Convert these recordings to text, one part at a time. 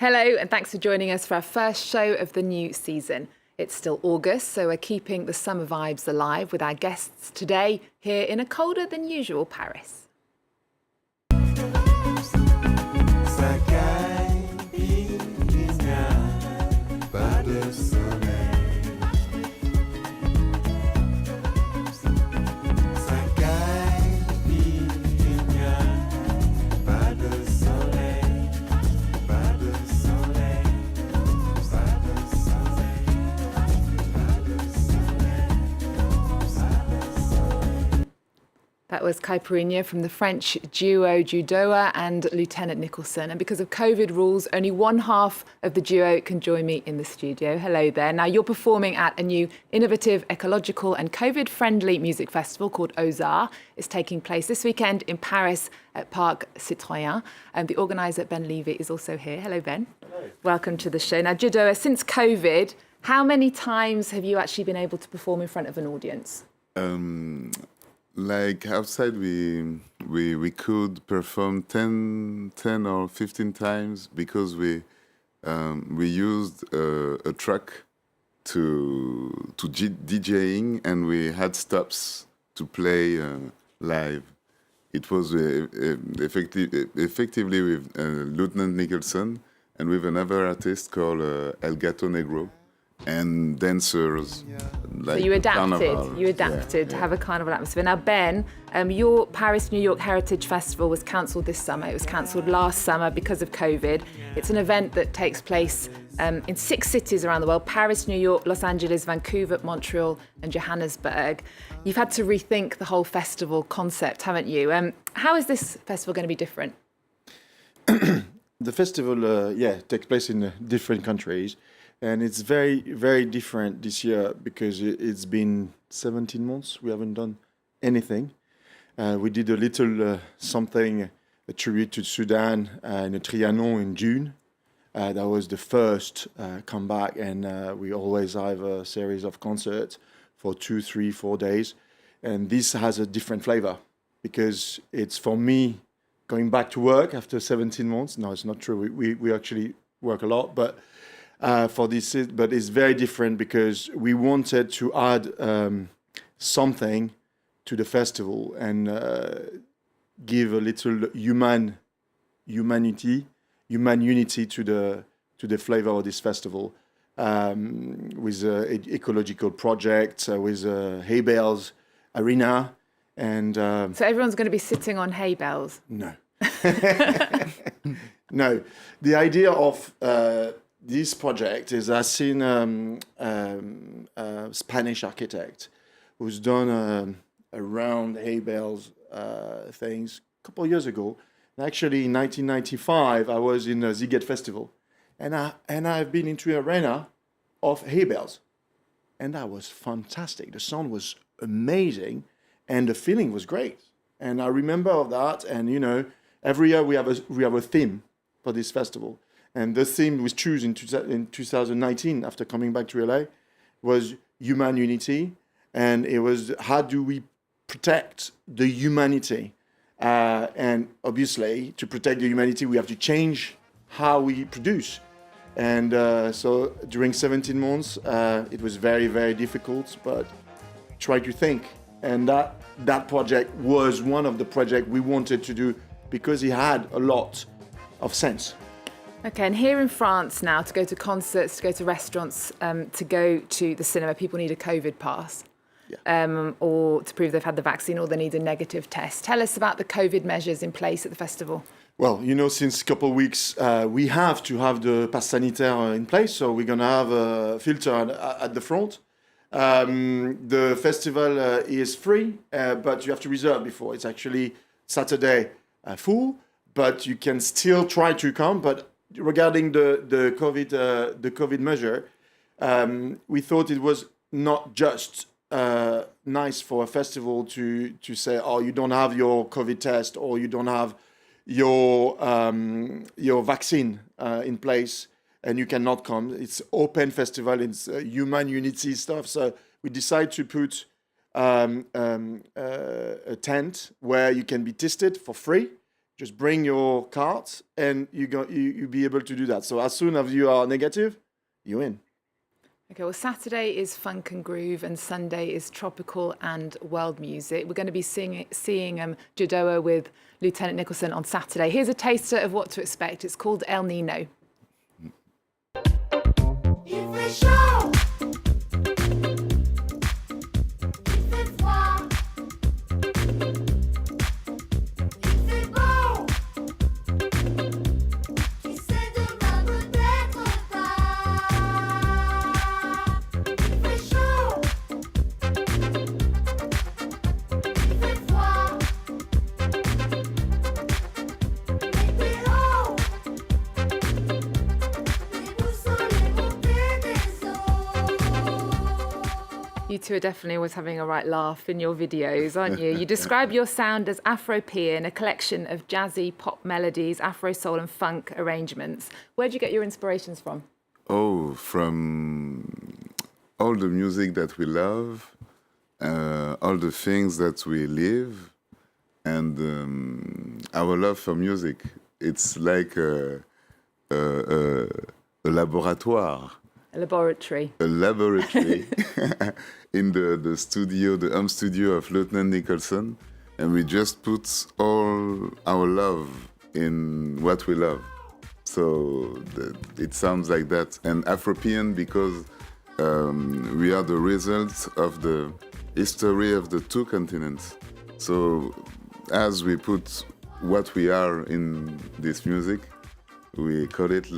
Hello, and thanks for joining us for our first show of the new season. It's still August, so we're keeping the summer vibes alive with our guests today here in a colder than usual Paris. That was Caipirinha from the French duo DjeuhDjoah and Lieutenant Nicholson. And because of COVID rules, only one half of the duo can join me in the studio. Hello there. Now, you're performing at a new innovative, ecological and COVID-friendly music festival called Aux Arts. It's taking place this weekend in Paris at Parc Citoyen. And the organiser, Ben Levy, is also here. Hello, Ben. Hello. Welcome to the show. Now, DjeuhDjoah, since COVID, how many times have you actually been able to perform in front of an audience? Like outside, we could perform 10 or 15 times because we used a truck to DJing, and we had stops to play live. It was effectively with Lieutenant Nicholson and with another artist called El Gato Negro, and dancers. Like so you adapted to have a carnival atmosphere. Now, Ben, your Paris New York Heritage Festival was cancelled this summer. It was cancelled last summer because of COVID. It's an event that takes place in 6 cities around the world: Paris, New York, Los Angeles, Vancouver, Montreal and Johannesburg. You've had to rethink the whole festival concept, haven't you? How is this festival going to be different? The festival, takes place in different countries. And it's very, very different this year because it's been 17 months. We haven't done anything. We did a little something, a tribute to Sudan in a Trianon in June. That was the first comeback, and we always have a series of concerts for 2, 3, 4 days. And this has a different flavor because it's, for me, going back to work after 17 months. No, it's not true. We actually work a lot, but for this, but it's very different because we wanted to add something to the festival and give a little human unity to the flavor of this festival, with an ecological project, with hay bales arena, and so everyone's going to be sitting on hay bales. No. No, the idea of this project is, I've seen a Spanish architect who's done a round hay bales things a couple of years ago. And actually, in 1995, I was in a Ziget Festival, and I've been into an arena of hay bales, and that was fantastic. The sound was amazing, and the feeling was great. And I remember of that. And every year we have a theme for this festival. And the theme was chosen in 2019, after coming back to LA, was human unity. And it was, how do we protect the humanity? And obviously, to protect the humanity, we have to change how we produce. And so during 17 months, it was very, very difficult, but try to think. And that project was one of the projects we wanted to do because it had a lot of sense. Okay, and here in France now, to go to concerts, to go to restaurants, to go to the cinema, people need a COVID pass, or to prove they've had the vaccine, or they need a negative test. Tell us about the COVID measures in place at the festival. Well, since a couple of weeks, we have to have the pass sanitaire in place, so we're going to have a filter at the front. The festival is free, but you have to reserve before. It's actually Saturday full, but you can still try to come. But regarding the COVID measure, we thought it was not just nice for a festival to say, oh, you don't have your COVID test, or you don't have your vaccine in place, and you cannot come. It's open festival. It's human unity stuff. So we decided to put a tent where you can be tested for free. Just bring your cards and you be able to do that. So as soon as you are negative, you win. Okay, well, Saturday is funk and groove and Sunday is tropical and world music. We're going to be seeing DjeuhDjoah with Lieutenant Nicholson on Saturday. Here's a taster of what to expect. It's called El Nino. You two are definitely always having a right laugh in your videos, aren't you? You describe your sound as Afropean, a collection of jazzy pop melodies, Afro soul and funk arrangements. Where do you get your inspirations from? Oh, from all the music that we love, all the things that we live, and our love for music. It's like a laboratoire. A laboratory. A laboratory in the studio, the home studio of Lieutenant Nicholson, and we just put all our love in what we love. So it sounds like that. And Afropean because we are the result of the history of the two continents. So as we put what we are in this music, we call it...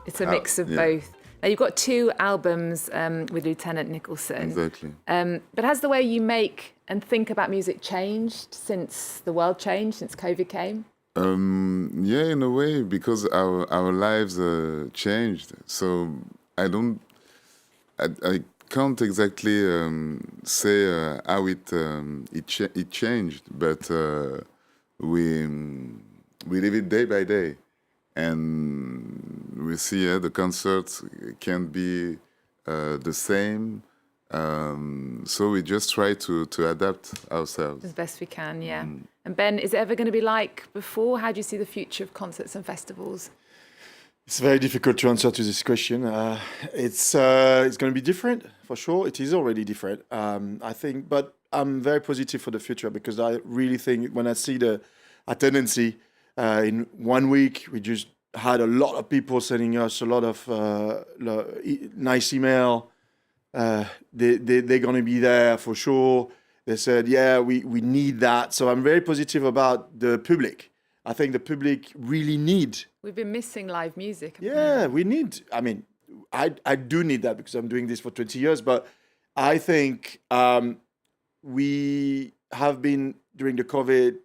It's a mix of both. Now, you've got 2 albums with Lieutenant Nicholson. Exactly. But has the way you make and think about music changed since the world changed, since COVID came? Yeah, in a way, because our lives changed. So I can't exactly say how it changed, but we live it day by day. And we see the concerts can be the same. So we just try to adapt ourselves. As best we can, yeah. And Ben, is it ever going to be like before? How do you see the future of concerts and festivals? It's very difficult to answer to this question. It's going to be different, for sure. It is already different, I think. But I'm very positive for the future because I really think when I see the attendance, in 1 week, we just had a lot of people sending us a lot of nice email. They're going to be there for sure. They said, yeah, we need that. So I'm very positive about the public. I think the public really need. We've been missing live music. Yeah, we need. I mean, I do need that because I'm doing this for 20 years. But I think we have been, during the COVID,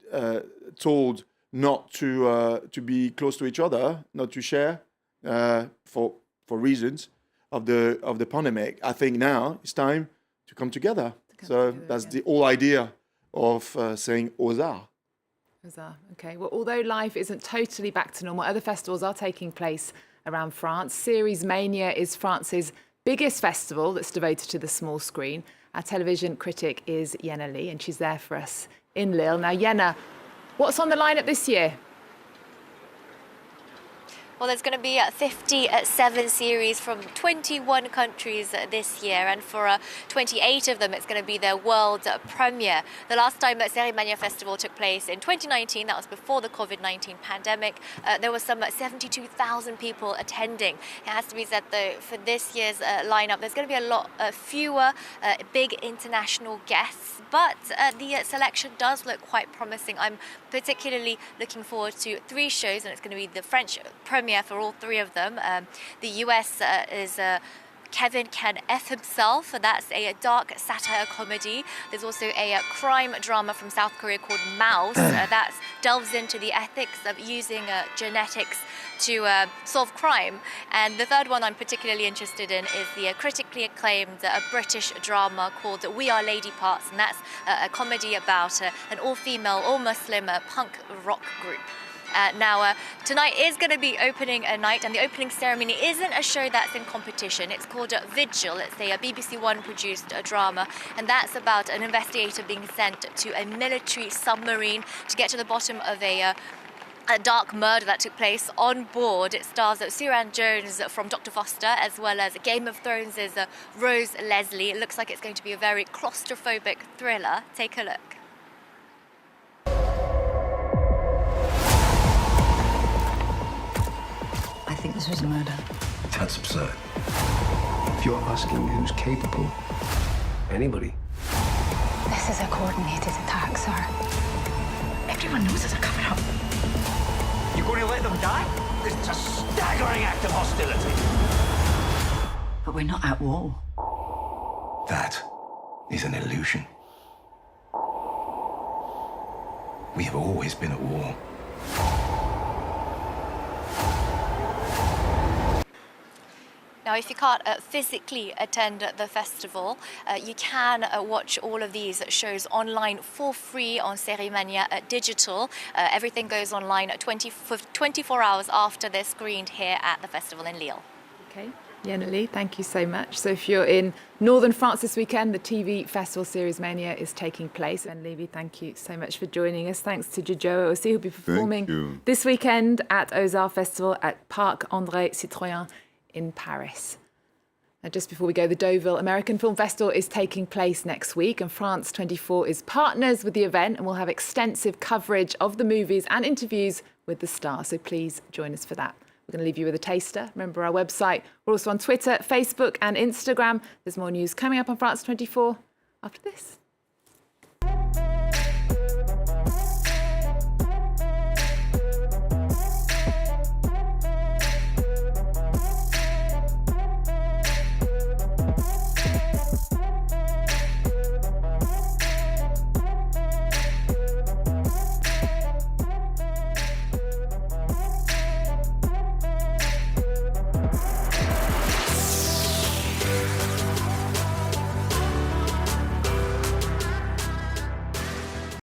told not to be close to each other, not to share for reasons of the pandemic. I think now it's time to come together. That's the whole idea of saying Aux Arts. Aux Arts, okay. Well, although life isn't totally back to normal, other festivals are taking place around France. Series MANIA is France's biggest festival that's devoted to the small screen. Our television critic is Yenna Lee, and she's there for us in Lille. Now, Yenna, what's on the lineup this year? Well, there's going to be 57 series from 21 countries this year, and for 28 of them, it's going to be their world premiere. The last time that Series MANIA Festival took place in 2019, that was before the COVID-19 pandemic, there were some 72,000 people attending. It has to be said, though, for this year's lineup, there's going to be a lot fewer big international guests, but the selection does look quite promising. I'm particularly looking forward to 3 shows, and it's going to be the French premiere for all 3 of them. The US is Kevin Can F himself. That's a dark satire comedy. There's also a crime drama from South Korea called Mouse that delves into the ethics of using genetics to solve crime. And the third one I'm particularly interested in is the critically acclaimed British drama called We Are Lady Parts, and that's a comedy about an all-female, all-Muslim punk rock group. Now, tonight is going to be opening night, and the opening ceremony isn't a show that's in competition. It's called Vigil. It's a BBC One produced drama, and that's about an investigator being sent to a military submarine to get to the bottom of a a dark murder that took place on board. It stars Suran Jones from Dr. Foster, as well as Game of Thrones' Rose Leslie. It looks like it's going to be a very claustrophobic thriller. Take a look. I think this was a murder. That's absurd. If you're asking who's capable, anybody. This is a coordinated attack, sir. Everyone knows it's a cover-up. You're going to let them die? It's a staggering act of hostility. But we're not at war. That is an illusion. We have always been at war. Now, if you can't physically attend the festival, you can watch all of these shows online for free on Série Mania Digital. Everything goes online 24 hours after they're screened here at the festival in Lille. Okay, Yeneli, thank you so much. So if you're in northern France this weekend, the TV festival series Mania is taking place. Ben Levy, thank you so much for joining us. Thanks to DjeuhDjoah aussi, who'll be performing this weekend at Aux Arts Festival at Parc André Citroën in Paris. Now, just before we go, the Deauville American Film Festival is taking place next week, and France 24 is partners with the event, and we'll have extensive coverage of the movies and interviews with the stars. So please join us for that. We're going to leave you with a taster. Remember our website. We're also on Twitter, Facebook and Instagram. There's more news coming up on France 24 after this.